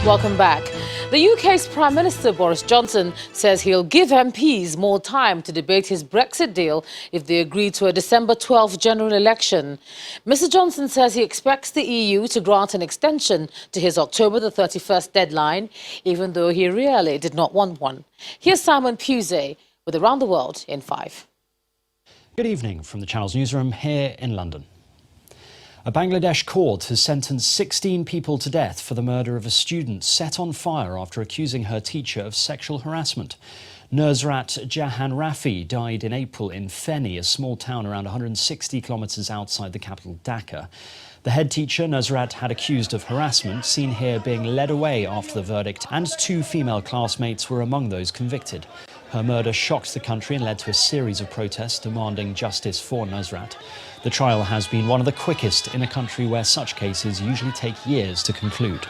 Welcome back. The UK's Prime Minister Boris Johnson says he'll give MPs more time to debate his Brexit deal if they agree to a December 12th general election. Mr Johnson says he expects the EU to grant an extension to his October the 31st deadline, even though he really did not want one. Here's Simon Pusey with Around the World in 5. Good evening from the Channel's newsroom here in London. A Bangladesh court has sentenced 16 people to death for the murder of a student set on fire after accusing her teacher of sexual harassment. Nusrat Jahan Rafi died in April in Feni, a small town around 160 kilometres outside the capital Dhaka. The head teacher, Nusrat, had accused of harassment, seen here being led away after the verdict, and 2 female classmates were among those convicted. Her murder shocked the country and led to a series of protests demanding justice for Nusrat. The trial has been one of the quickest in a country where such cases usually take years to conclude.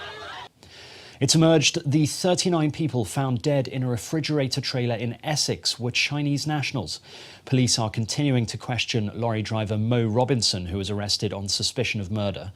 It's emerged the 39 people found dead in a refrigerator trailer in Essex were Chinese nationals. Police are continuing to question lorry driver Mo Robinson, who was arrested on suspicion of murder.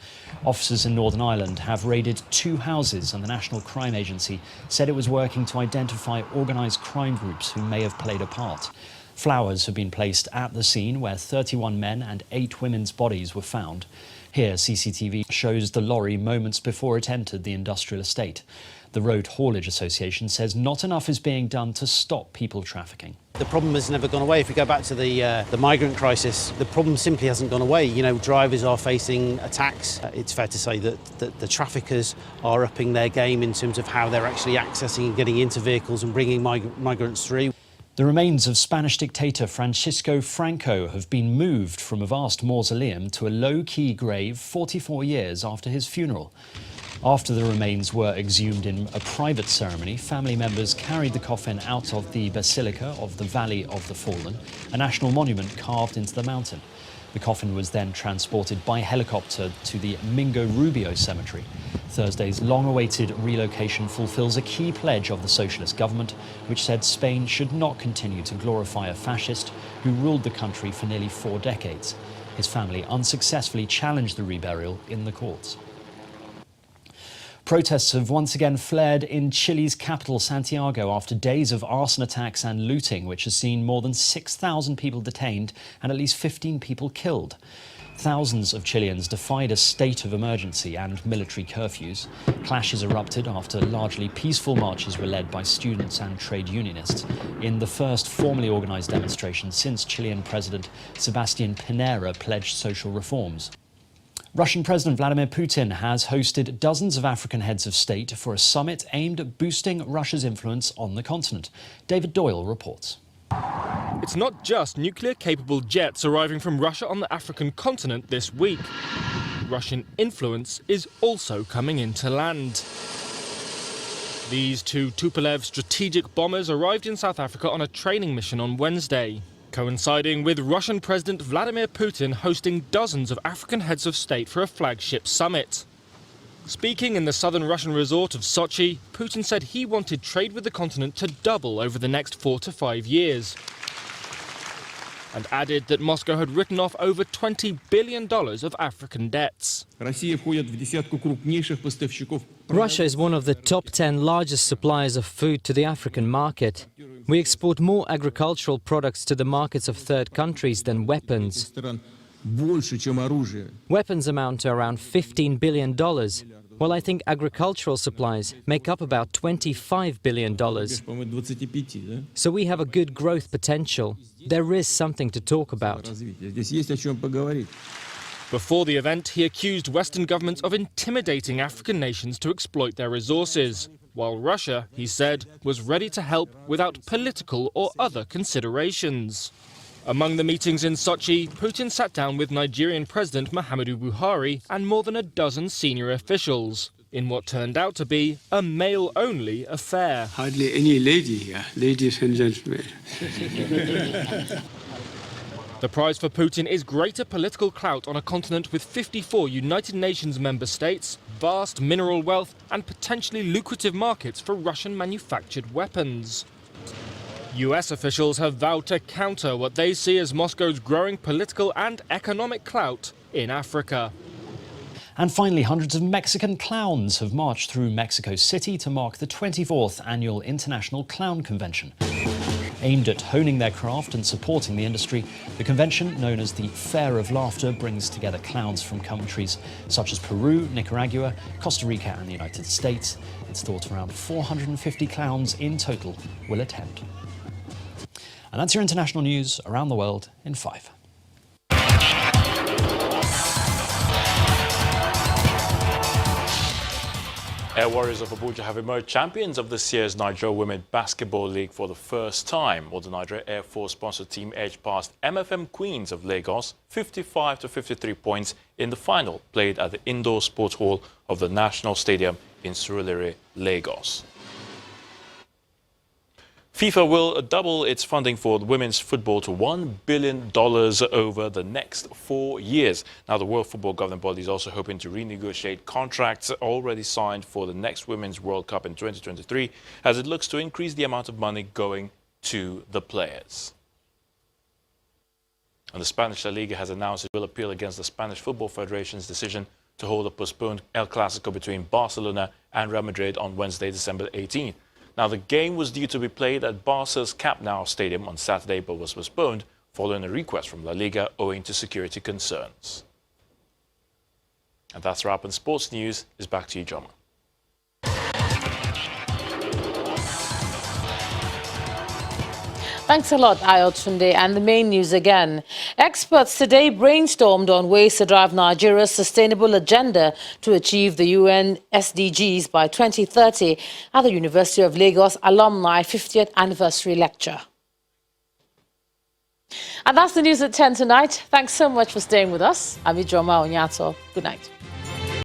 Officers in Northern Ireland have raided 2 houses, and the National Crime Agency said it was working to identify organised crime groups who may have played a part. Flowers have been placed at the scene where 31 men and 8 women's bodies were found. Here, CCTV shows the lorry moments before it entered the industrial estate. The Road Haulage Association says not enough is being done to stop people trafficking. The problem has never gone away. If we go back to the migrant crisis, the problem simply hasn't gone away. You know, drivers are facing attacks. It's fair to say that the traffickers are upping their game in terms of how they're actually accessing and getting into vehicles and bringing migrants through. The remains of Spanish dictator Franco have been moved from a vast mausoleum to a low-key grave 44 years after his funeral. After the remains were exhumed in a private ceremony, family members carried the coffin out of the Basilica of the Valley of the Fallen, a national monument carved into the mountain. The coffin was then transported by helicopter to the Mingo Rubio Cemetery. Thursday's long-awaited relocation fulfills a key pledge of the socialist government, which said Spain should not continue to glorify a fascist who ruled the country for nearly 4 decades. His family unsuccessfully challenged the reburial in the courts. Protests have once again flared in Chile's capital, Santiago, after days of arson attacks and looting, which has seen more than 6,000 people detained and at least 15 people killed. Thousands of Chileans defied a state of emergency and military curfews. Clashes erupted after largely peaceful marches were led by students and trade unionists in the first formally organised demonstration since Chilean President Sebastián Piñera pledged social reforms. Russian President Vladimir Putin has hosted dozens of African heads of state for a summit aimed at boosting Russia's influence on the continent. David Doyle reports. It's not just nuclear-capable jets arriving from Russia on the African continent this week. Russian influence is also coming into land. These 2 Tupolev strategic bombers arrived in South Africa on a training mission on Wednesday, coinciding with Russian President Vladimir Putin hosting dozens of African heads of state for a flagship summit. Speaking in the southern Russian resort of Sochi, Putin said he wanted trade with the continent to double over the next 4 to 5 years, and added that Moscow had written off over $20 billion of African debts. Russia is one of the top 10 largest suppliers of food to the African market. We export more agricultural products to the markets of third countries than weapons. Weapons amount to around $15 billion, while I think agricultural supplies make up about $25 billion. So we have a good growth potential. There is something to talk about. Before the event, he accused Western governments of intimidating African nations to exploit their resources, while Russia, he said, was ready to help without political or other considerations. Among the meetings in Sochi, Putin sat down with Nigerian President Muhammadu Buhari and more than a dozen senior officials, in what turned out to be a male-only affair. Hardly any lady here, ladies and gentlemen. The prize for Putin is greater political clout on a continent with 54 United Nations member states, vast mineral wealth and potentially lucrative markets for Russian-manufactured weapons. US officials have vowed to counter what they see as Moscow's growing political and economic clout in Africa. And finally, hundreds of Mexican clowns have marched through Mexico City to mark the 24th Annual International Clown Convention. Aimed at honing their craft and supporting the industry, the convention, known as the Fair of Laughter, brings together clowns from countries such as Peru, Nicaragua, Costa Rica and the United States. It's thought around 450 clowns in total will attend. And that's your international news around the world in 5. Air Warriors of Abuja have emerged champions of this year's Nigeria Women Basketball League for the first time. Well, the Nigeria Air Force-sponsored team edged past MFM Queens of Lagos 55 to 53 points in the final, played at the Indoor Sports Hall of the National Stadium in Surulere, Lagos. FIFA will double its funding for women's football to $1 billion over the next 4 years. Now, the World Football Governing Body is also hoping to renegotiate contracts already signed for the next Women's World Cup in 2023, as it looks to increase the amount of money going to the players. And the Spanish La Liga has announced it will appeal against the Spanish Football Federation's decision to hold a postponed El Clasico between Barcelona and Real Madrid on Wednesday, December 18th. Now, the game was due to be played at Barca's Camp Nou Stadium on Saturday, but was postponed following a request from La Liga owing to security concerns. And that's a wrap on sports news. Is back to you, Joma. Thanks a lot, Ayotunde. And the main news again. Experts today brainstormed on ways to drive Nigeria's sustainable agenda to achieve the UN SDGs by 2030 at the University of Lagos Alumni 50th Anniversary Lecture. And that's the news at 10 tonight. Thanks so much for staying with us. I'm Ijoma Onyato. Good night.